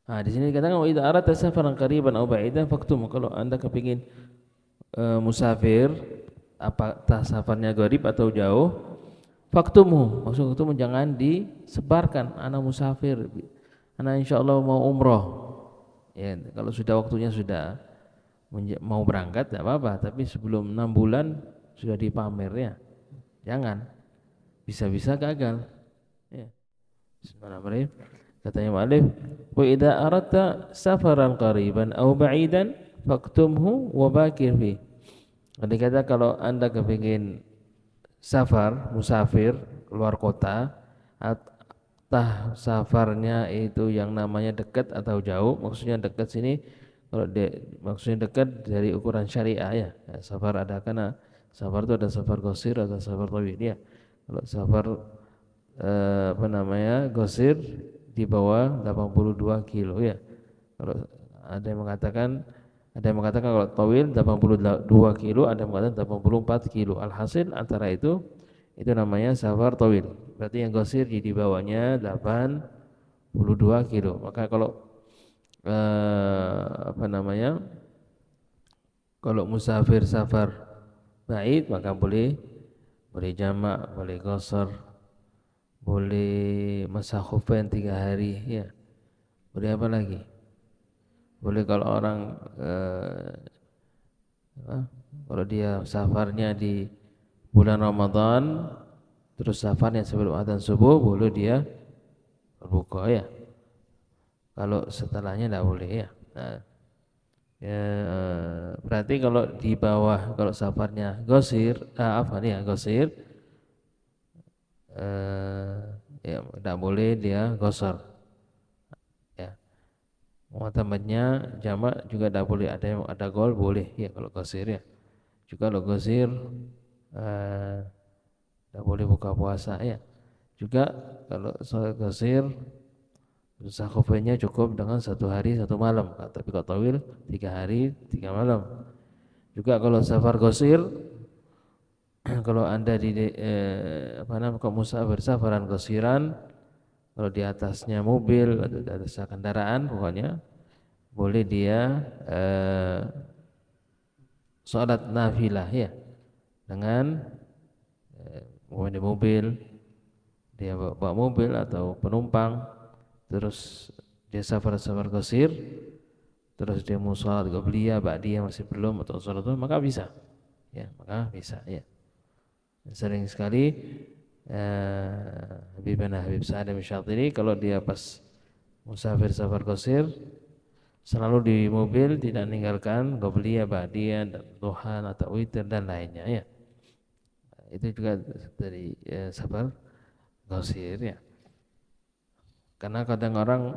Nah, di sini dikatakan wa idza aradta safaran qariban aw ba'idan faktum. Kalau Anda kepingin musafir, apakah safarnya qarib atau jauh, faktumhu. Maksud itu jangan disebarkan. Ana musafir, ana insyaallah mau umroh. Ya, kalau sudah waktunya sudah mau berangkat tidak apa-apa, tapi sebelum 6 bulan sudah dipamer ya. Jangan. Bisa-bisa gagal. Ya. Bismillahirrahmanirrahim. Katanya mu'alif, wa idza aradta safaran qariban aw ba'idan faktumhu wa bakir fi. Jadi kata kalau Anda kepingin safar, musafir keluar kota, atau safarnya itu yang namanya dekat atau jauh. Maksudnya dekat sini kalau maksudnya dekat dari ukuran syariah ya. Safar ada, karena safar itu ada safar qasir, ada safar tawil ya. Kalau safar qasir di bawah 82 kilo ya. Kalau ada yang mengatakan kalau tawil 82 kilo, ada yang mengatakan 84 kilo. Alhasil antara itu namanya safar tawil. Berarti yang qasir di bawahnya 82 kilo. Maka kalau kalau musafir safar ba'id maka boleh jamak, boleh qasar, boleh masa khufain 3 hari ya. Boleh apa lagi? Boleh kalau orang kalau dia safarnya di bulan Ramadan terus safarnya sebelum adzan subuh, boleh dia berbuka ya. Kalau setelahnya tidak boleh ya. Nah, berarti kalau di bawah, kalau safarnya gosir, gosir, ya tidak boleh dia gosor. Ya, mu'tamadnya jamak juga tidak boleh. Ada gol boleh ya kalau gosir ya. Juga kalau gosir tidak boleh buka puasa ya. Juga kalau sholat gosir sakofenya cukup dengan 1 hari 1 malam. Tapi kalau tawil 3 hari 3 malam. Juga kalau safar gosir, kalau Anda di musafir safaran gosiran, kalau di atasnya mobil atau di atas kendaraan, pokoknya boleh dia sholat nafilah ya, dengan di mobil, dia bawa mobil atau penumpang, terus dia safar qasir, terus dia mau sholat qabliyah, ba'diyah masih belum, atau sholat itu, maka bisa ya, ya. Sering sekali Habib Sa'ad Syatiri kalau dia pas musafir safar qasir selalu di mobil tidak meninggalkan qabliyah, ba'diyah, dan duha atau witir dan lainnya ya. Itu juga dari safar qasir ya. Karena kadang orang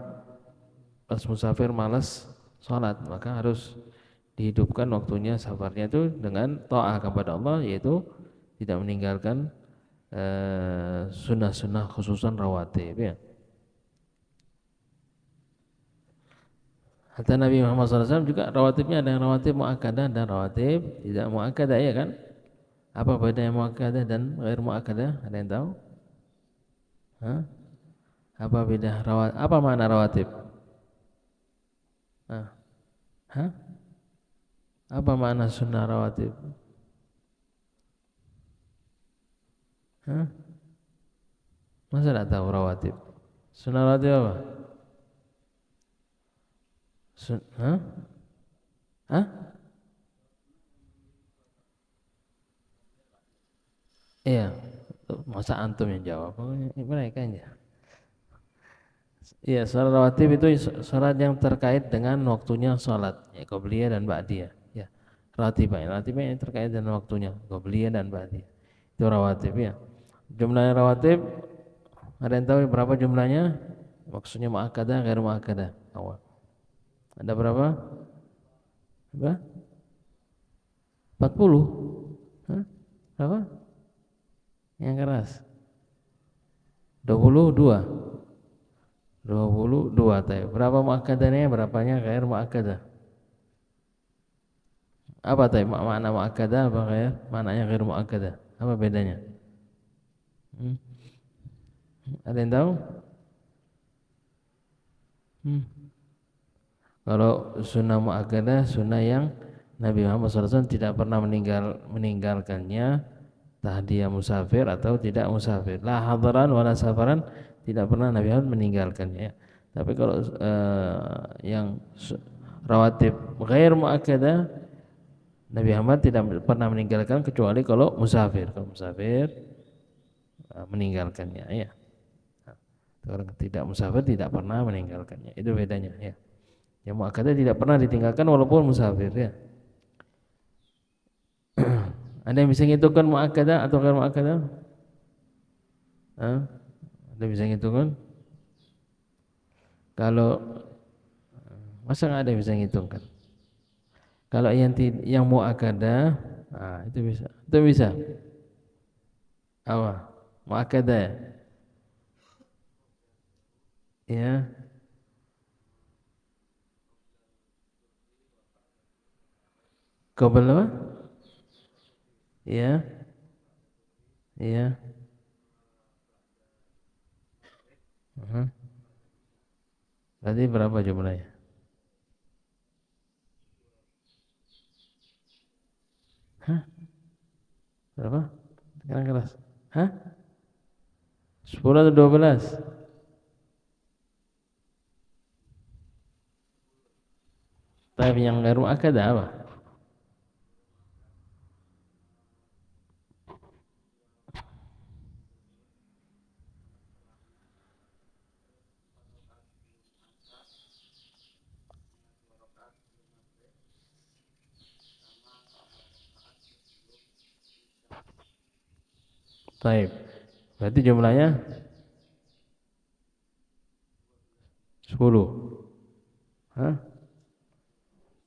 pas musafir malas sholat, maka harus dihidupkan waktunya safarnya itu dengan ta'ah kepada Allah, yaitu tidak meninggalkan sunnah-sunnah khususan rawatib ya. Kata Nabi Muhammad SAW juga rawatibnya ada yang rawatib mu'akkadah dan rawatib tidak mu'akkadah ya kan. Apa bedanya mu'akkadah dan ghair mu'akkadah? Ada yang tahu? Hah? Apa beda apa makna rawatib? Hah? Apa makna sunnah rawatib? Hah? Masa tidak tahu rawatib? Sunnah rawatib apa? Hah? Hah? Iya. Masa antum yang jawab? Mereka aja. Iya, salat rawatib itu salat yang terkait dengan waktunya salat, ya qabliyah dan ba'diyah. Ya. Rawatibah yang terkait dengan waktunya, qabliyah dan ba'diyah. Itu rawatib ya. Jumlahnya rawatib ada yang tahu berapa jumlahnya? Maksudnya muakkadah, ghair muakkadah. Awal. Ada berapa? Berapa? 40. Hah? Berapa? Yang keras. 22. 22 tadi. Berapa muakkadahnya? Berapanya ghair muakkadah? Apa tadi makna muakkadah apa ghair? Maknanya ghair muakkadah. Apa bedanya? Ada yang tahu? Kalau sunnah muakkadah sunnah yang Nabi Muhammad SAW tidak pernah meninggalkannya, entah dia musafir atau tidak musafir. La hadaran wala safaran, tidak pernah Nabi Muhammad meninggalkannya. Tapi kalau yang rawatib ghair muakkadah, Nabi Muhammad tidak pernah meninggalkan kecuali kalau musafir. Kalau musafir meninggalkannya ya. Orang tidak musafir tidak pernah meninggalkannya. Itu bedanya ya. Yang muakkadah tidak pernah ditinggalkan walaupun musafir ya. Ada yang bisa ngitungkan muakkadah atau ghair muakkadah? Ada bisa ngitungkan? Kalau masa nggak ada yang bisa ngitungkan? Kalau yang muakkadah, itu bisa. Itu bisa. Apa? Muakkadah ya? Ya. Qabla apa? Ya. Ya. Berarti berapa jumlahnya? Hah? Berapa? Sekarang keras. Hah? 10 atau 12? Tapi yang ghair muakkadah apa? Taib. Berarti jumlahnya 10. Hah?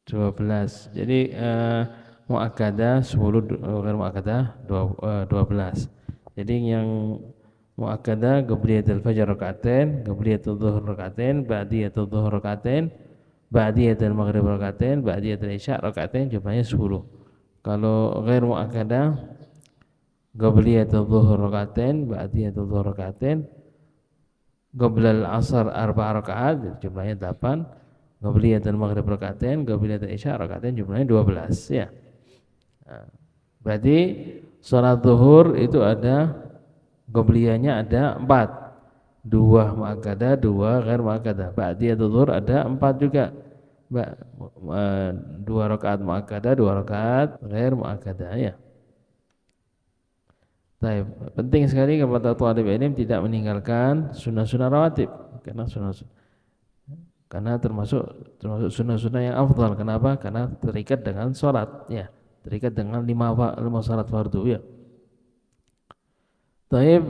12. Jadi muakkadah 10, ghair muakkadah 12. Jadi yang muakkadah qabliyatul fajr rakaatain, qabliyatul dhuhr rakaatain, ba'diyatul dhuhr rakaatain, ba'diyatul maghrib rakaatain, ba'diyatul isya rakaatain, jumlahnya 10. Kalau ghair muakkadah qabliyatul dhuhr rakaatain, ba'diyatul dhuhr rakaatain, qablal asar 4 rakaat, jumlahnya 8. Qabliyatul maghrib rakaatain, qabliyatul isya rakaatain, jumlahnya 12 ya. Berarti salat zuhur itu ada qabliyahnya ada 4. 2 muakkadah, 2 ghair muakkadah. Ba'diyatul zuhur ada 4 juga. 2 rakaat muakkadah, 2 rakaat ghair muakkadah ya. Baik, penting sekali kepada thalib ilm tidak meninggalkan sunnah-sunnah rawatib karena termasuk sunnah-sunnah yang afdal. Kenapa? Karena terikat dengan sholat ya, terikat dengan 5 sholat fardu ya. Baik,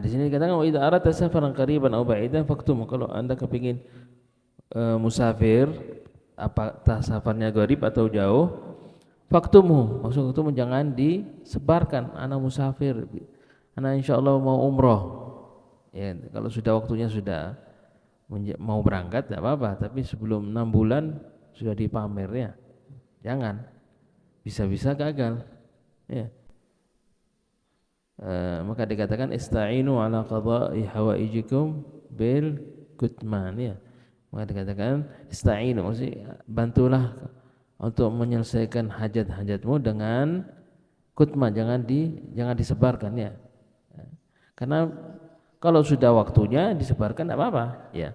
di sini dikatakan wa idza aradta safaran qariban aw ba'idan faktum. Kalau Anda kepingin musafir, apakah safarnya qarib atau jauh, faktumu, maksud itu jangan disebarkan. Anak musafir, anak insyaallah mau umroh. Ya, kalau sudah waktunya sudah mau berangkat tidak apa-apa, tapi sebelum 6 bulan sudah dipamer ya. Jangan. Bisa-bisa gagal. Ya. Maka dikatakan ista'inu ala qada'i hawaijikum bil kutman ya. Maka dikatakan ista'inu, maksudnya bantulah untuk menyelesaikan hajat-hajatmu dengan kutman, jangan disebarkan ya. Karena kalau sudah waktunya disebarkan tidak apa-apa ya.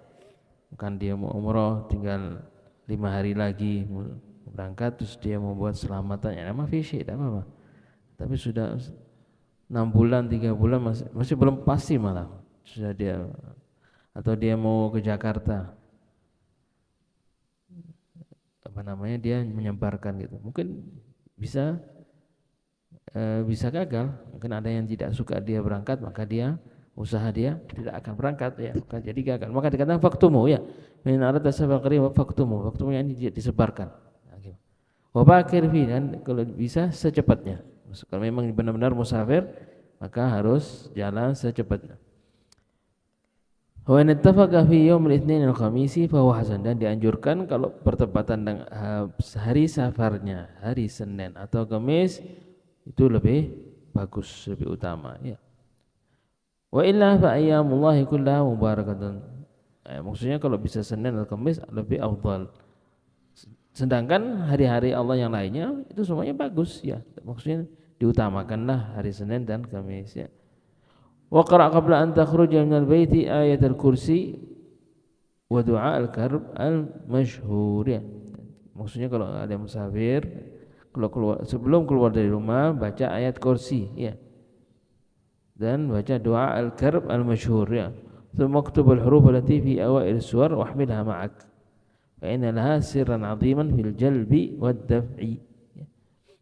Bukan dia mau umroh tinggal 5 hari lagi berangkat terus dia mau buat selamatan ya, nama fisik tidak apa-apa. Tapi sudah 6 bulan 3 bulan masih belum pasti, malah sudah dia atau dia mau ke Jakarta dia menyebarkan gitu, mungkin bisa gagal. Mungkin ada yang tidak suka dia berangkat, maka usaha dia tidak akan berangkat ya, maka jadi gagal. Maka dikatakan faktumu ya, min aradta safar qarib faktumu yang disebarkan. Wa bakir fi, dan kalau bisa secepatnya. Kalau memang benar-benar musafir maka harus jalan secepatnya. Wa in ittafaqa fi yaumil itsnin al khamisi fa huwa hasan, dan dianjurkan kalau bertepatan dengan hari safarnya hari Senin atau Kamis itu lebih bagus, lebih utama ya. Wa illa fa ayyamullahi kullaha mubarakatun, Maksudnya kalau bisa Senin atau Kamis lebih afdal. Sedangkan hari-hari Allah yang lainnya itu semuanya bagus ya. Maksudnya diutamakanlah hari Senin dan Kamis ya. Wa qara' qabla an takhruja minal baiti ayatul kursi wa du'a al-karb al-masyhur ya. Maksudnya kalau ada musafir, kalau keluar sebelum keluar dari rumah baca ayat kursi ya. Dan baca doa al-karb al-masyhur ya. Tsumma uktub al-huruf allati fi awail as-suwar wahmilha ma'ak. Fa inna laha sirran 'aziman fil jalbi wad daf'i.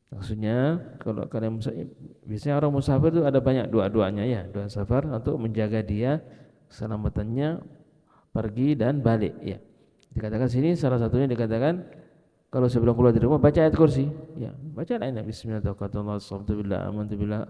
Maksudnya kalau kalian biasanya orang musafir itu ada banyak doa-doanya ya, doa safar untuk menjaga dia keselamatannya pergi dan balik ya. Dikatakan sini salah satunya dikatakan kalau sebelum keluar dari rumah baca ayat kursi ya, baca lainnya bismillahirrahmanirrahim amantu billah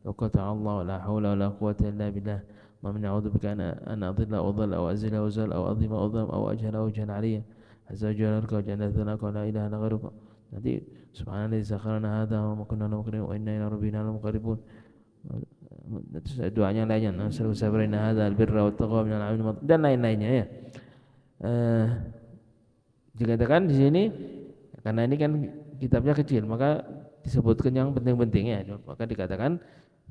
tawakkaltu 'ala Allah la haula wala quwwata illa billah ma min a'udzu bika an adilla aw dhalla aw azila aw zal aw adhima aw dham aw ajhala aw jahla 'alayya azza jalalka wa jannataka la ilaha illa ghairuka. Nanti subhanallazi sakharana hadza wa ma kunna muqrinin wa inna ila rabbina lamunqalibun. Terus doanya lainnya nasallu sabrina hadza albirra wat taqwa minal 'amin dan lain-lainnya ya. Dikatakan di sini karena ini kan kitabnya kecil maka disebutkan yang penting-penting ya. Maka dikatakan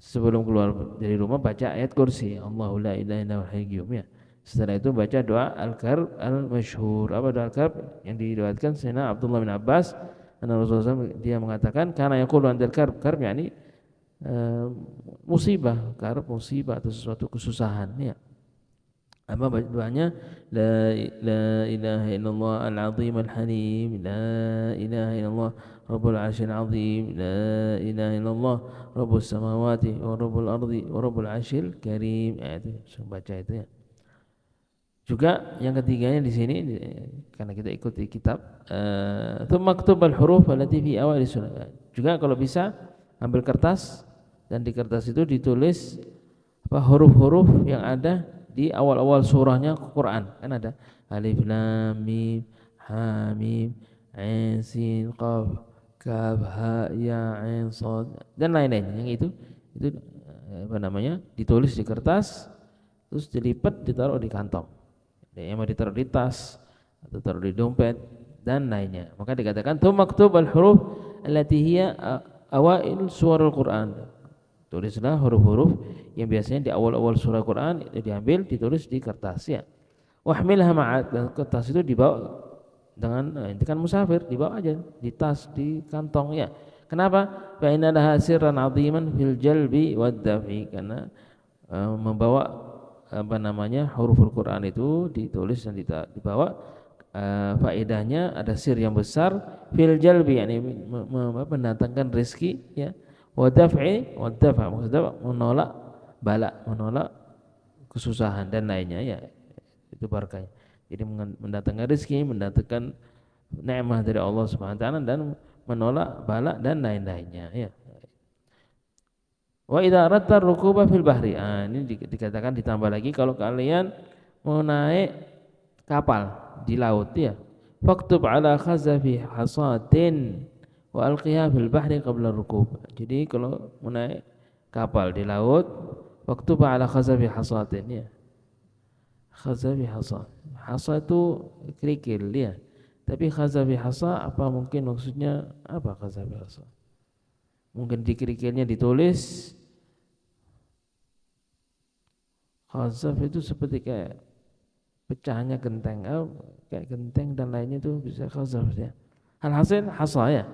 sebelum keluar dari rumah baca ayat kursi Allahu la ilaha illa huwal hayyul ya. Setelah itu baca doa al-karb al-masyhur. Apa doa al-karb yang diriwayatkan Sayyidina Abdullah bin Abbas Rasulullah SAW dia mengatakan karena yaqulu andal karb yakni musibah, karb musibah atau sesuatu kesusahan ya. Apa doanya la ilaha illallah al-azim al-halim la ilaha illallah rabbul arsyil azim la ilaha illallah rabbus samawati wa rabbul ardi wa rabbul arsyil karim. Itu baca itu ya. Juga yang ketiganya di sini karena kita ikuti kitab maktub al-huruf allati fi awal surah. Juga kalau bisa ambil kertas dan di kertas itu ditulis apa huruf-huruf yang ada di awal-awal surahnya Quran. Kan ada alif lam mim ha mim ain sin qaf kaf ha ya ain shad dan lain-lain. Yang itu apa namanya? Ditulis di kertas terus dilipat ditaruh di kantong. Yang mau ditaruh di tas atau taruh di dompet dan lainnya. Maka dikatakan maktub al-huruf allati hiya awail suwarul Quran. Tulislah huruf-huruf yang biasanya di awal-awal surah Quran itu diambil ditulis di kertas ya. Wahmilha ma'ak, dan kertas itu dibawa dengan itu kan musafir dibawa aja di tas di kantong ya. Kenapa? Fa inna laha sirran 'aziman fil jalbi wad daf'i, karena membawa apa namanya huruf Quran itu ditulis dan dibawa faedahnya ada sir yang besar fil jalbi yakni mendatangkan rezeki ya wa daf'i maksudnya menolak bala menolak kesusahan dan lainnya ya itu barakahnya. Jadi mendatangkan rezeki mendatangkan nikmat dari Allah Subhanahu wa taala dan menolak bala dan lain-lainnya ya. Wa idza aradta rukuba fil bahri. Ini dikatakan ditambah lagi kalau kalian mau naik kapal di laut ya. Faktub ala khazafi hasatin wa alqiha fil bahri qabla rukub. Jadi kalau mau naik kapal di laut, faktub ala khazafi hasatin ya. Khazafi hasa. Hasa itu kerikil ya. Tapi khazafi hasa apa mungkin maksudnya apa khazafi hasa? Mungkin di kerikilnya ditulis khazaf itu seperti kayak pecahnya genteng, kayak genteng dan lainnya itu bisa khazaf ya. Alhasil hasa ya.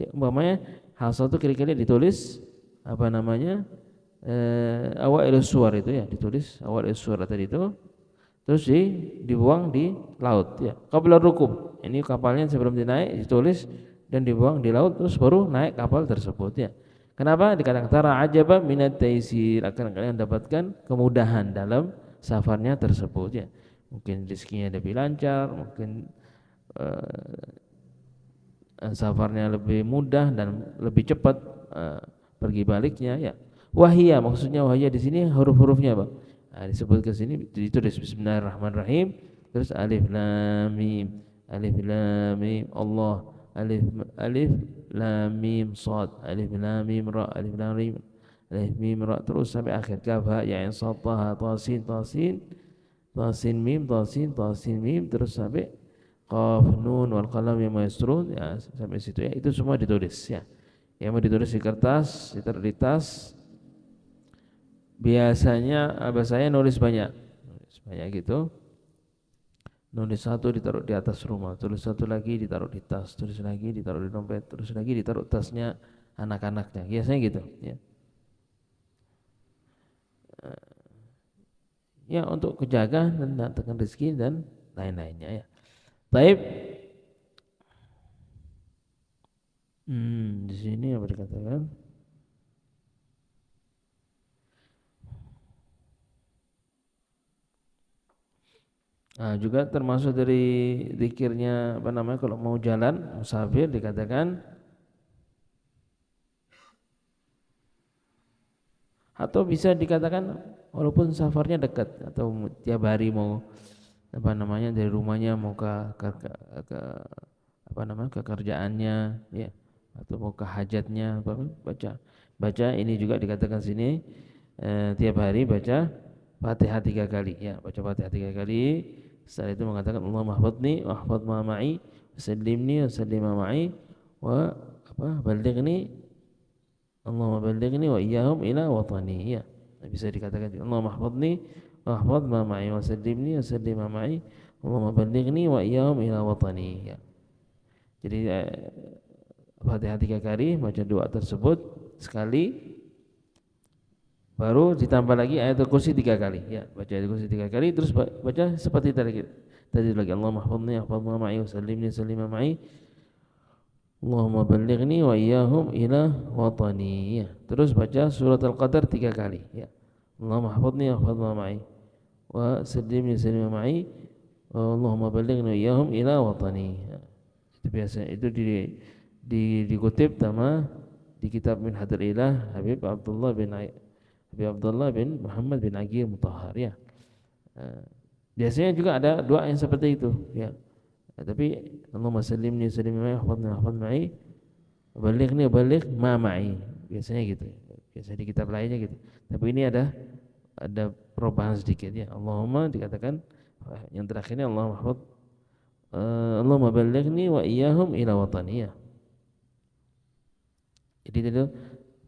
Umpamanya hasa itu kira-kira ditulis apa namanya awal suar itu ya, ditulis awal suar tadi itu, terus dibuang di laut ya. Qabla rukub. Ini kapalnya sebelum dinaik ditulis dan dibuang di laut terus baru naik kapal tersebut ya. Kenapa? Dikatakan tara ajaba minat taisir, akan kalian dapatkan kemudahan dalam safarnya tersebut ya. Mungkin rezekinya lebih lancar, mungkin safarnya lebih mudah dan lebih cepat pergi baliknya ya. Wahia maksudnya wahia di sini huruf-hurufnya apa? Nah, disebut ke sini ditulis bismillahirrahmanirrahim, terus alif lam mim Allah alif lam mim shad alif lam mim ra alif lam mim ra terus sampai akhir kaf ha ya ain shad ta ha ta sin tasin mim terus sampai qaf nun wal qalam mimma yasturun ya sampai situ ya, itu semua ditulis ya. Yang mau ditulis di kertas, ditaruh di tas. Biasanya abah saya nulis banyak gitu. Nulis satu ditaruh di atas rumah, tulis satu lagi ditaruh di tas, tulis lagi ditaruh di dompet, tulis lagi ditaruh tasnya anak-anaknya. Biasanya gitu ya. Ya untuk kejaga dan datangkan rezeki dan lain-lainnya ya. Baik. Di sini apa dikatakan? Nah, juga termasuk dari zikirnya apa namanya kalau mau jalan musafir dikatakan, atau bisa dikatakan walaupun safarnya dekat atau tiap hari mau apa namanya dari rumahnya mau ke apa namanya ke kerjaannya ya, atau mau ke hajatnya baca ini juga dikatakan sini tiap hari baca Fatihah 3 kali ya, baca Fatihah 3 kali. Setelah itu mengatakan Allahumma hafadni wa hafadh ma ma'i sallimni wa sallim ma ma'i wa balighni Allahumma balighni wa iyyahum ila watani ya. Bisa dikatakan Allahumma hafadni wa hafadh ma ma'i wa sallimni wa sallim ma ma'i Allahumma balighni wa iyyahum ila watani ya. Jadi Fatihah 3 kali, baca doa tersebut sekali, baru ditambah lagi ayatul kursi 3 kali ya, baca ayatul kursi 3 kali terus baca seperti tadi lagi Allahumma hafadhni hafadhna ma'i wa sallimni sallima ma'i Allahumma balighni wa iyyahum ila watani ya. Terus baca surat al-qadar 3 kali ya, Allahumma hafadhni hafadhna ma'i wa sallimni sallima ma'i Allahumma balighni wa iyyahum ila watani ya. Itu biasa, itu dikutip sama di kitab Min Hadar Ilah Habib Abdullah bin Muhammad bin Agil Mutahhar ya. Biasanya juga ada doa yang seperti itu ya. Tapi Allahumma sallimni sallim ma'i hafadh ma'i balighni baligh ma ma'i. Biasanya gitu. Biasanya di kitab lainnya gitu. Tapi ini ada perubahan sedikit ya. Allahumma dikatakan yang terakhirnya Allahumma balighni wa iyyahum ila watani ya. Jadi itu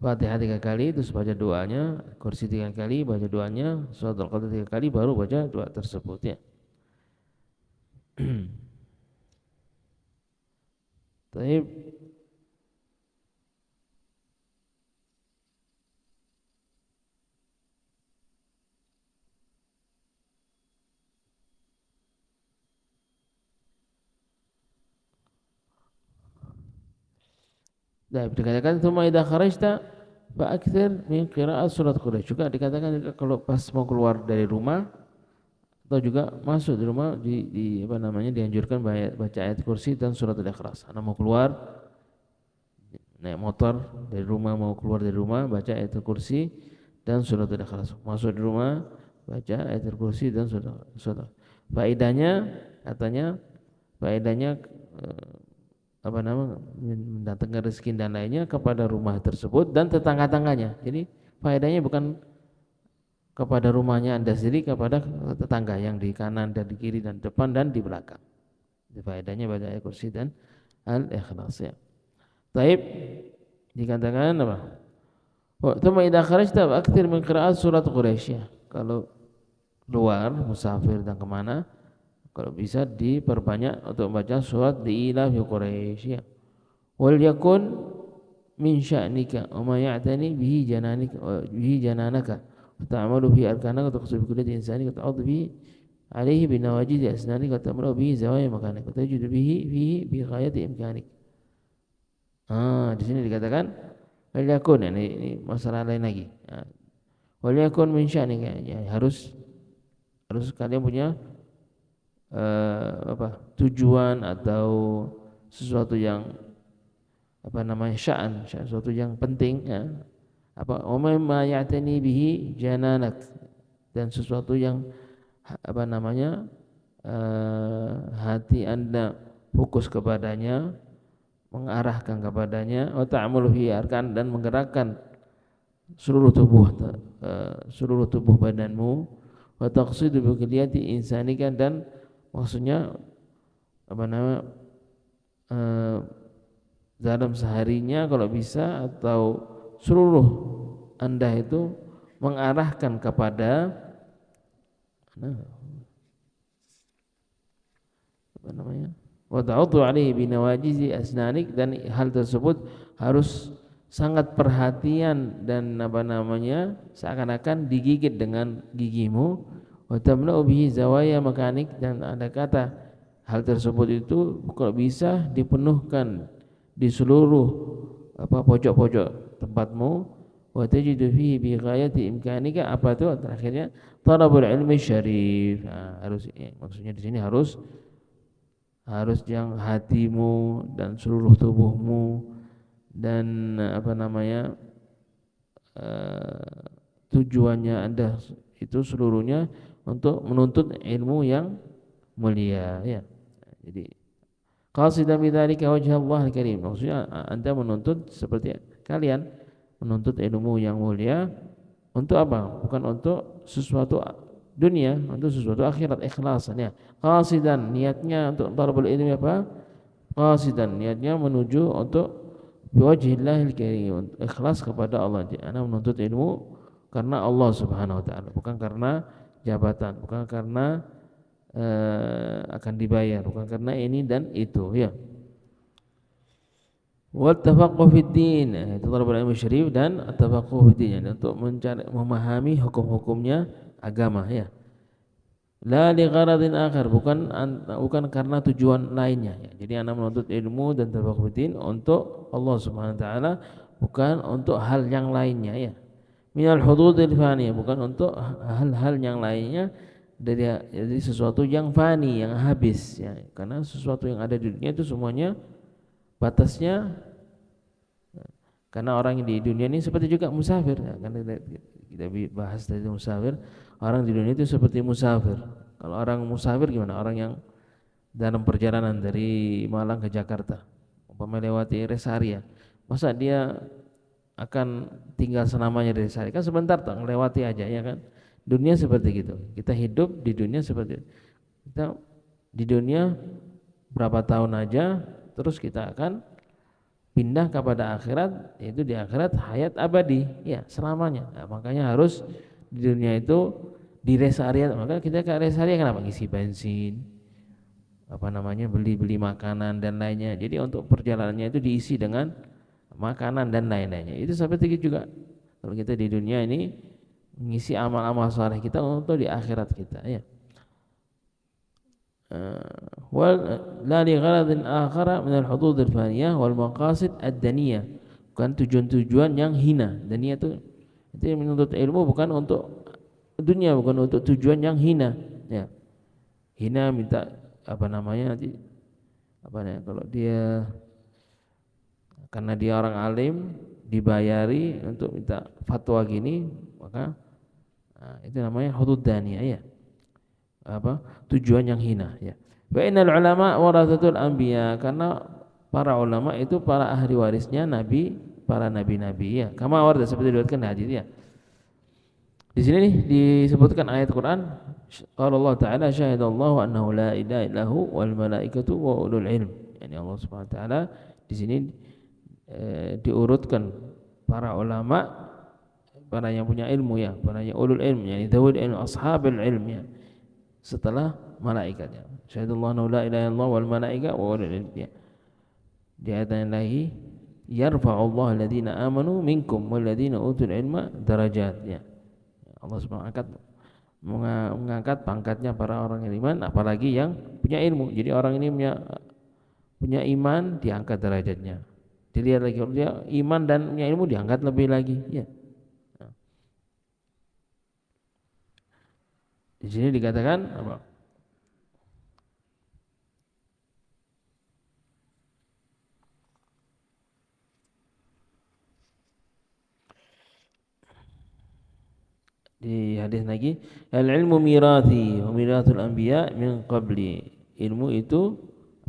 Fatihah 3 kali, terus baca doanya, kursi 3 kali, baca doanya, surat al-qadar 3 kali, baru baca doa tersebut ya. Taib. Nah, dikatakan tsumma idza kharajta fa'aktsir min qira'at surat Quraisy. Juga dikatakan kalau pas mau keluar dari rumah atau juga masuk di rumah di apa namanya dianjurkan baca ayat kursi dan surat al-ikhlas. Karena mau keluar naik motor dari rumah, mau keluar dari rumah baca ayat kursi dan surat al-ikhlas. Masuk di rumah baca ayat kursi dan surat. Faedahnya katanya apa nama mendatangkan rezeki dan lainnya kepada rumah tersebut dan tetangga-tangganya. Jadi faedahnya bukan kepada rumahnya Anda sendiri, kepada tetangga yang di kanan dan di kiri dan depan dan di belakang. Jadi faedahnya baca ayat kursi dan al-ikhlas ya. Taib dikatakan apa? Wa tsumma idza kharajta fa'aktsir min qira'at surat Quraisy. Kalau keluar musafir dan kemana, kalau bisa diperbanyak untuk membaca surat di ila fi Quraisy ya. Wal yakun min sya'nika wa ma ya'tani bihi jananaka wa ta'malu fi arkanaka wa taqsidu kulli insani wa ta'udhu bihi alaihi bi nawajid asnanika wa ta'malu bihi zawaya makanik wa tajidu bihi bi ghayati imkanik. Di sini dikatakan wal yakun, ini masalah lain lagi. Wal yakun min sya'nika ya, harus kalian punya tujuan atau sesuatu yang apa namanya sya'an, sesuatu yang penting ya. Ma ya'tani bihi jananak, dan sesuatu yang apa namanya hati Anda fokus kepadanya, mengarahkan kepadanya, wa ta'amulu fi arkan, dan menggerakkan seluruh tubuh badanmu, wa taqsidu bi kulliyati insanika, dan maksudnya dalam seharinya kalau bisa, atau seluruh Anda itu mengarahkan kepada wa ta'uddu alaihi binawajizi asnanik, dan hal tersebut harus sangat perhatian dan seakan-akan digigit dengan gigimu. Wa tamla'u bihi zawaya makanik, dan ada kata hal tersebut itu kalau bisa dipenuhkan di seluruh pojok-pojok tempatmu. Wa tajidu fihi bi ghayati imkanika, apa itu terakhirnya, talabul ilmi syarif. Harus maksudnya di sini harus yang hatimu dan seluruh tubuhmu dan tujuannya Anda itu seluruhnya untuk menuntut ilmu yang mulia, ya. Jadi qasidan bidzalika wajha Allah al-karim, maksudnya Anda menuntut seperti kalian menuntut ilmu yang mulia untuk apa? Bukan untuk sesuatu dunia, untuk sesuatu akhirat, ikhlasan, ya. Qasidan, niatnya untuk talabul ilmi apa? Qasidan, niatnya menuju untuk biwajhillahil karim, ikhlas kepada Allah. Anda menuntut ilmu karena Allah Subhanahu wa taala, bukan karena jabatan, bukan karena akan dibayar, bukan karena ini dan itu, ya. Wa tafaqquh fid din, itu talabul ilmi syarif, dan tafaqquh fid din, untuk mencari memahami hukum-hukumnya agama, ya. La li gharadin akhar, bukan karena tujuan lainnya, ya. Jadi Anda menuntut ilmu dan tafaqquh fid din untuk Allah Subhanahu wa taala, bukan untuk hal yang lainnya, ya. Minal hududil faniyah, bukan untuk hal-hal yang lainnya dari sesuatu yang fani, yang habis, ya. Karena sesuatu yang ada di dunia itu semuanya batasnya, karena orang di dunia ini seperti juga musafir, ya. Kan kita bahas tadi musafir, orang di dunia itu seperti musafir. Kalau orang musafir gimana? Orang yang dalam perjalanan dari Malang ke Jakarta, melewati rest area, masa dia akan tinggal selamanya dari rest area? Kan sebentar tak melewati aja, ya kan? Dunia seperti gitu. Kita hidup di dunia seperti itu. Kita di dunia berapa tahun aja, terus kita akan pindah kepada akhirat, yaitu di akhirat hayat abadi, ya, selamanya. Nah, makanya harus di dunia itu di rest area. Maka kita ke rest area kenapa? Ngisi bensin, beli makanan dan lainnya. Jadi untuk perjalanannya itu diisi dengan makanan dan lain-lainnya. Itu seperti itu juga kalau kita di dunia ini mengisi amal-amal saleh kita untuk di akhirat kita, ya. Wal la li gharadin akhara min al-hudud al-faniyah wal maqasid ad-daniyah, bukan tujuan-tujuan yang hina. Daniyah itu menuntut ilmu bukan untuk dunia, bukan untuk tujuan yang hina, ya. Hina minta kalau dia karena dia orang alim dibayari untuk minta fatwa gini, maka itu namanya hudud daniyah, ya. Tujuan yang hina, ya. Wa innal ulama warathatul anbiya, karena para ulama itu para ahli warisnya nabi, para nabi-nabi, ya. Kama warda, seperti diriwayatkan hadis, ya. Di sini nih disebutkan ayat Quran, qala Allah taala syahidallahu annahu la ilaha illahu wal malaikatu wa ulul ilm. Yani Allah Subhanahu wa taala di sini diurutkan para ulama, para yang punya ilmu, ya, para yang ulul ilm, yani dzawul ilm, ashabul ilm, ya, setelah malaikatnya. Syahidallahu la ilaha illallah wal malaika wa ulul ilm, ya. Di ayat yang lain, yarfa'ullahu alladziina amanu minkum wal ladziina utul ilma darajat, ya. Allah Subhanahu mengangkat pangkatnya para orang yang iman, apalagi yang punya ilmu. Jadi orang ini punya iman, diangkat derajatnya. Dilihat lagi, kalau dia iman dan punya ilmu, diangkat lebih lagi, ya. Di sini dikatakan apa? Di hadis lagi, al-ilmu mirathi wa mirathul anbiya min qabli. Ilmu itu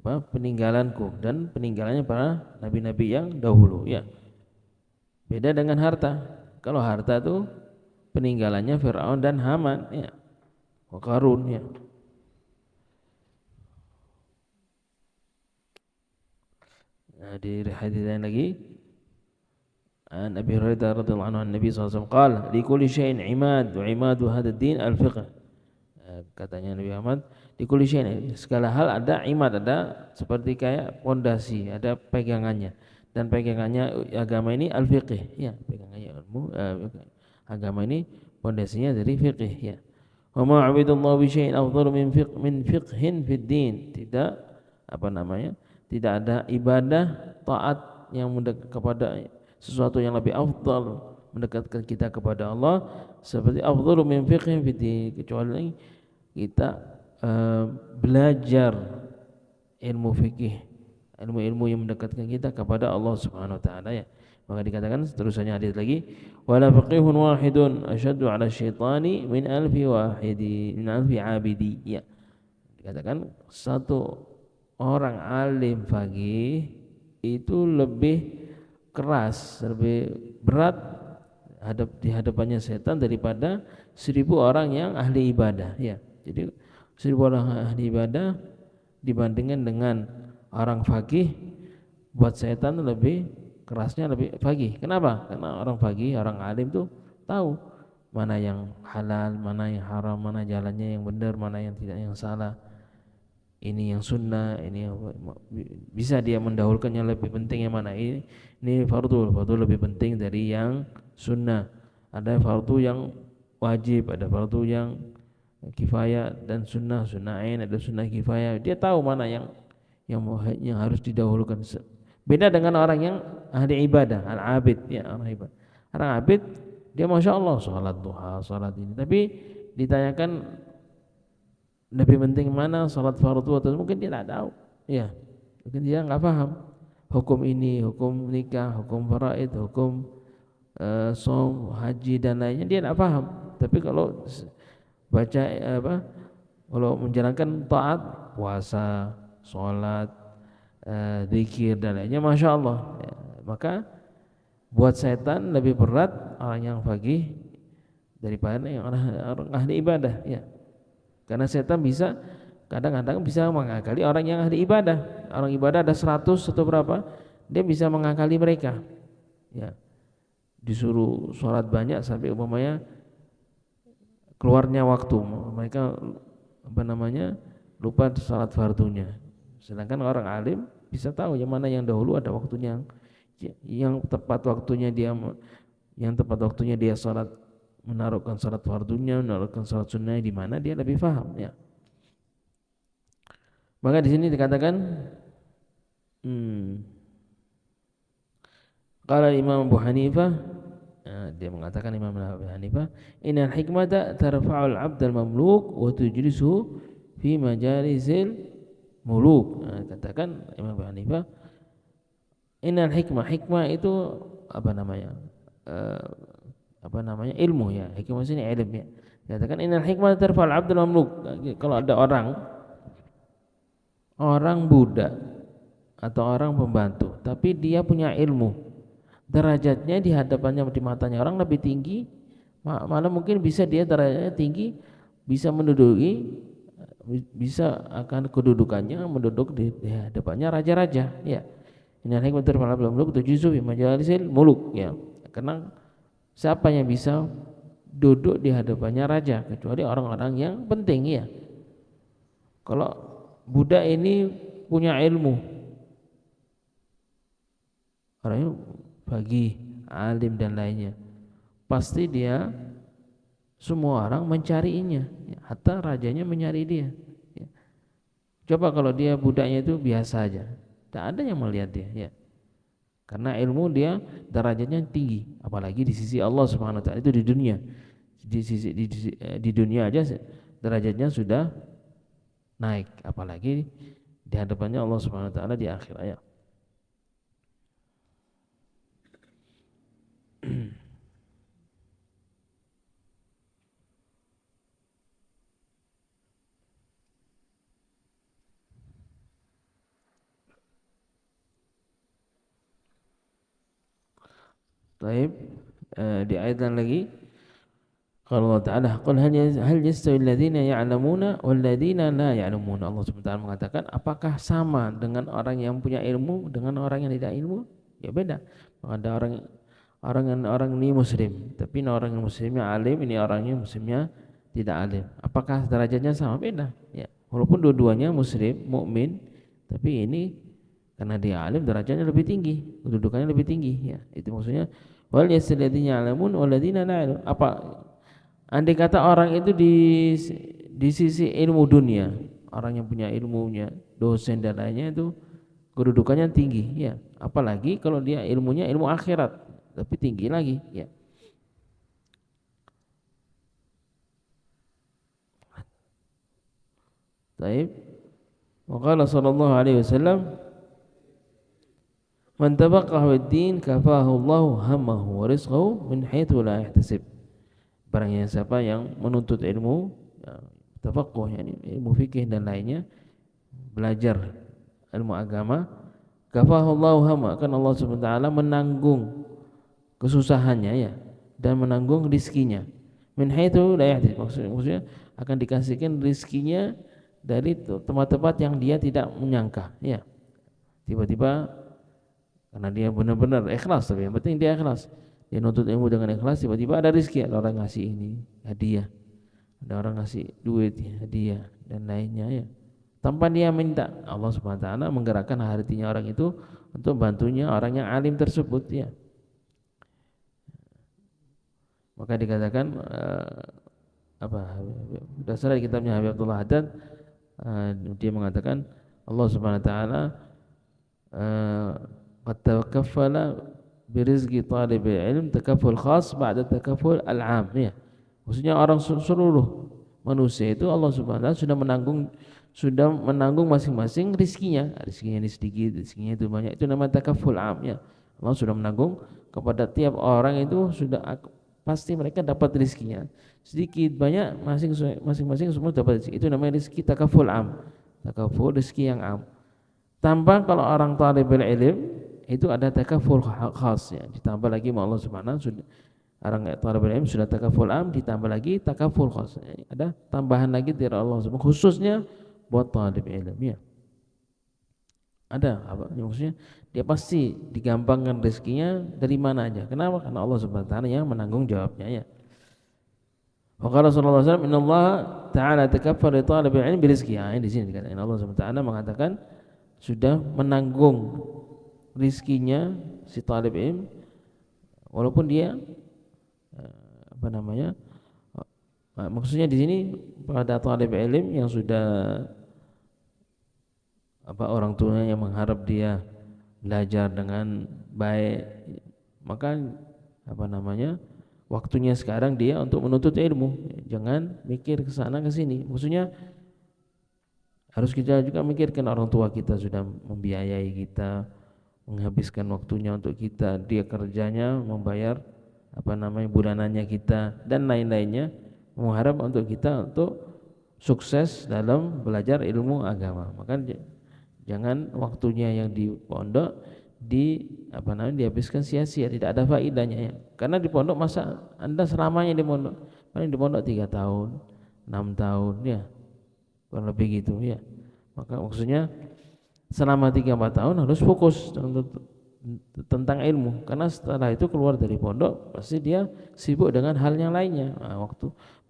peninggalanku dan peninggalannya para nabi-nabi yang dahulu, ya. Beda dengan harta. Kalau harta itu peninggalannya Firaun dan Haman, ya. wa Qarun ya. Nah, di hadis lain lagi an Abi Hurairah radhiyallahu anhu Nabi SAW qala li kulli syai'in imad wa imadu hadzal din al-fiqh. Katanya Nabi Muhammad di kulli syai'in segala hal ada imad, ada seperti kayak pondasi, ada pegangannya, dan pegangannya agama ini al-fiqh ya, pegangannya ilmu agama ini pondasinya dari fiqh ya. Wa ma 'abidallahu bi syai'in afdalu min fiqhin fid din. Tidak apa namanya? Tidak ada ibadah taat yang mendekat kepada sesuatu yang lebih afdal mendekatkan kita kepada Allah seperti afdalu min fiqhin fid din, kecuali kita belajar ilmu fikih, ilmu-ilmu yang mendekatkan kita kepada Allah Subhanahu wa taala ya. Maka dikatakan seterusnya hadis lagi wala faqihun wahidun asyaddu 'ala syaitani min alfi wahidi min alfi 'abidi ya. Dikatakan satu orang alim faqih itu lebih keras, lebih berat di hadapannya setan daripada 1000 orang yang ahli ibadah ya. Jadi 1000 orang ahli ibadah dibandingkan dengan orang faqih, buat setan lebih kerasnya lebih faqih. Kenapa? Karena orang faqih, orang alim tuh tahu mana yang halal, mana yang haram, mana jalannya yang benar, mana yang tidak, yang salah. Ini yang sunnah, ini yang bisa dia mendahulukannya, lebih penting yang mana. Ini fardu lebih penting dari yang sunnah. Ada fardu yang wajib, ada fardu yang kifayah dan sunnah ain, ada sunnah kifayah. Dia tahu mana yang harus didahulukan. Beda dengan orang yang ahli ibadah, al-abid ya, orang ibadah. Orang abid dia masya Allah sholat duha, sholat ini, tapi ditanyakan lebih penting mana sholat fardu atau mungkin dia tidak tahu ya, mungkin dia nggak paham hukum ini, hukum nikah, hukum faraid, hukum som, haji dan lainnya, dia tidak paham. Tapi kalau baca kalau menjalankan taat, puasa, sholat, zikir dan lainnya, masya Allah ya. Maka buat setan lebih berat orang yang faqih daripada yang orang ahli ibadah ya. Karena setan bisa kadang-kadang bisa mengakali orang yang ahli ibadah. Orang ibadah ada 100 atau berapa, dia bisa mengakali mereka ya. Disuruh sholat banyak sampai umpamanya keluarnya waktu, mereka lupa sholat fardunya. Sedangkan orang alim bisa tahu yang mana yang dahulu, ada waktunya, yang tepat waktunya dia sholat, menaruhkan sholat fardunya, menaruhkan sholat sunnah di mana, dia lebih paham ya. Maka di sini dikatakan qala Imam Abu Hanifah, dia mengatakan Imam Abu Hanifah, innal hikmata tarfa'ul 'abdal mamluk wa tujlisu fi majalisil muluk. Katakan Imam Abu Hanifah, innal hikmah itu ilmu ya. Hikmah sini ilmu ya. Katakan innal hikmah tarfa'ul 'abdal mamluk. Kalau ada orang budak atau orang pembantu, tapi dia punya ilmu, derajatnya di hadapannya, di matanya orang lebih tinggi, malah mungkin bisa dia derajatnya tinggi, bisa menduduki, bisa akan kedudukannya menduduk di hadapannya raja-raja ya. Innal hikmata tarfa'ul 'abdal mamluk tujuzu fi majalisil muluk ya. Karena siapa yang bisa duduk di hadapannya raja kecuali orang-orang yang penting ya. Kalau budak ini punya ilmu, orangnya faqih, alim dan lainnya, pasti dia semua orang mencarinya ya, hatta rajanya mencari dia ya. Coba kalau dia budaknya itu biasa aja, tidak ada yang melihat dia ya. Karena ilmu dia derajatnya tinggi, apalagi di sisi Allah Subhanahu wa taala. Itu di dunia. Di dunia aja derajatnya sudah naik, apalagi di hadapannya Allah Subhanahu wa taala di akhir ayat. Baik, di ayat lagi Kalau Allah Ta'ala qul hal yastawi alladziina ya'lamuuna wal ladziina la ya'lamuun. Allah Subhanahu wa taala mengatakan, apakah sama dengan orang yang punya ilmu dengan orang yang tidak ilmu? Ya beda. Ada orang ini muslim, tapi ini orang yang muslimnya alim, ini orangnya muslimnya tidak alim. Apakah derajatnya sama? Beda. Ya. Walaupun dua-duanya muslim, mukmin, tapi ini karena dia alim derajatnya lebih tinggi, kedudukannya lebih tinggi. Ya. Itu maksudnya wal yastawi alladziina ya'lamuun wal ladziina la ya'lamuun. Apa andai kata orang itu di sisi ilmu dunia, orang yang punya ilmunya, dosen dan lainnya itu kedudukannya tinggi, ya. Apalagi kalau dia ilmunya ilmu akhirat, lebih tinggi lagi, ya. Baik. Waqala sallallahu alaihi wasallam, man tafaqaha fid-din kafahu Allahu hammahu wa rizqahu min haitsu la yahtasib. Barang yang siapa yang menuntut ilmu, ya, tafaqquh, yani ilmu fikih dan lainnya, belajar ilmu agama, kafahullahu hamma, akan Allah Subhanahu wa taala menanggung kesusahannya, ya, dan menanggung rizkinya. Min haitsu la yahtasib, maksudnya akan dikasihkan rizkinya dari tempat-tempat yang dia tidak menyangka, ya. Tiba-tiba karena dia benar-benar ikhlas, tapi yang penting dia ikhlas. Dia nuntut ilmu dengan ikhlas, tiba-tiba ada rezeki, ada orang ngasih ini hadiah, ada orang ngasih duit hadiah dan lainnya, ya. Tanpa dia minta, Allah Subhanahu wa taala menggerakkan hatinya orang itu untuk bantunya orang yang alim tersebut, ya. Maka dikatakan dasar dari kitabnya Habib Abdullah Haddad, dia mengatakan Allah Subhanahu wa taala qad takaffala birizqi talibil ilm takafful khas ba'da takafful al-'am, ya. Maksudnya orang seluruh manusia itu Allah Subhanahu wa taala sudah menanggung masing-masing rizkinya. Rizkinya ini sedikit, rizkinya itu banyak, itu namanya takafful 'am, ya. Allah sudah menanggung kepada tiap orang itu, sudah pasti mereka dapat rizkinya. Sedikit banyak masing-masing semua dapat rizki. Itu namanya rizki takaful 'am. Takaful rizki yang 'am. Tanpa kalau orang talibul ilm itu ada takaful khas, ya. Ditambah lagi Allah Subhanahu sudah orang talibul ilm sudah takaful 'am, ditambah lagi takaful khas. Ada tambahan lagi dari Allah Subhanahu khususnya buat talib ilm, ya. Ada apa? Maksudnya dia pasti digampangkan rezekinya dari mana aja. Kenapa? Karena Allah Subhanahu wa taala yang menanggung jawabnya, ya. Wa qala sallallahu alaihi wasallam, innallaha ta'ala takaffala li talibil ilmi birizqi. Di sini dikatakan Allah Subhanahu wa taala mengatakan sudah menanggung rizkinya si talib ilm, walaupun dia maksudnya di sini pada talib ilm yang sudah orang tuanya yang mengharap dia belajar dengan baik, maka waktunya sekarang dia untuk menuntut ilmu. Jangan mikir ke sana ke sini. Maksudnya harus kita juga mikirkan orang tua kita sudah membiayai kita, menghabiskan waktunya untuk kita, dia kerjanya membayar bulanannya kita dan lain-lainnya, mengharap untuk kita untuk sukses dalam belajar ilmu agama. Maka jangan waktunya yang di pondok dihabiskan sia-sia, tidak ada faedahnya, ya. Karena di pondok masa Anda selamanya di pondok, paling di pondok 3 tahun, 6 tahun, ya. Kurang lebih gitu, ya. Maka maksudnya selama 3-4 tahun harus fokus tentang ilmu, karena setelah itu keluar dari pondok pasti dia sibuk dengan hal yang lainnya.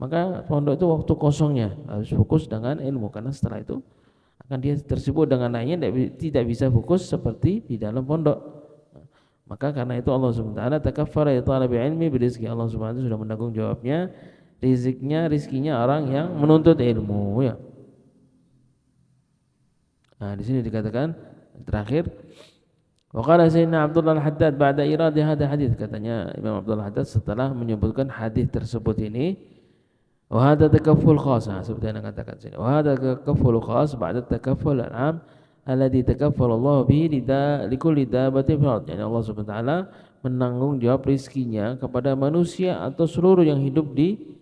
Maka pondok itu waktu kosongnya harus fokus dengan ilmu, karena setelah itu akan dia tersibuk dengan lainnya, tidak bisa fokus seperti di dalam pondok. Maka karena itu Allah Subhanahu wa taala takaffara li talibil ilmi birizqi, Allah Subhanahu wa taala sudah menanggung jawabnya rizkinya orang yang menuntut ilmu, ya. Di sini dikatakan terakhir, wa qala sayyidina Abdullah Al-Haddad ba'da irad hadha hadits, katanya Imam Abdullah Al-Haddad setelah menyebutkan hadis tersebut ini, wa hadha takafful khas, seperti yang dikatakan sini, wa hadha takafful khas ba'da takafful al-'am alladhi takaffala Allah bihi likulli dabatin fil ardh. Yani Allah Subhanahu wa taala menanggung jawab rezekinya kepada manusia atau seluruh yang hidup di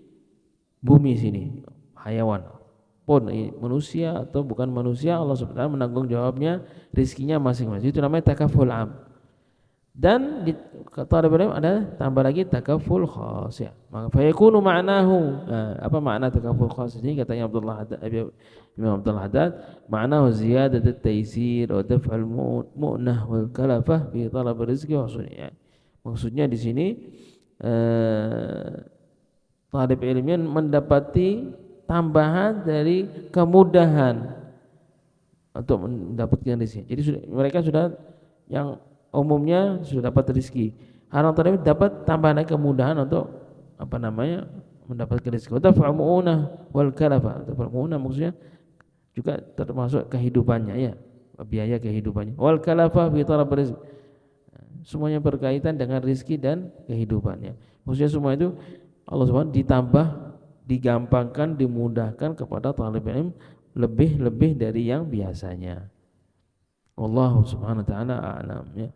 bumi sini, hayawan pun, manusia atau bukan manusia, Allah Subhanahu wa taala menanggung jawabnya rezekinya masing-masing. Itu namanya takafful 'am. Dan talib ilmu ada tambah lagi takaful khas ya. Maka fayakunu ma'nahu. Apa makna takaful khas ini? Katanya Imam Abdul Haddad, ma'nahu ziyadat at-taysir wa daf'al mu'nah wal kalafah fi talab rizqi wa husnul. Maksudnya di sini talib ilmu mendapati tambahan dari kemudahan untuk mendapatkan rezeki. Jadi mereka sudah yang umumnya sudah dapat rezeki. Orang tadi dapat tambahan kemudahan untuk mendapatkan rezeki. Tafa'muuna wal kalafa. Tafa'muuna maksudnya juga termasuk kehidupannya ya, biaya kehidupannya. Wal kalafa fi talab rezeki. Semuanya berkaitan dengan rezeki dan kehidupannya. Maksudnya semua itu Allah Subhanahu ditambah, digampangkan, dimudahkan kepada talib ilmu lebih dari yang biasanya. Wallahu subhanahu wa ta'ala a'lam ya.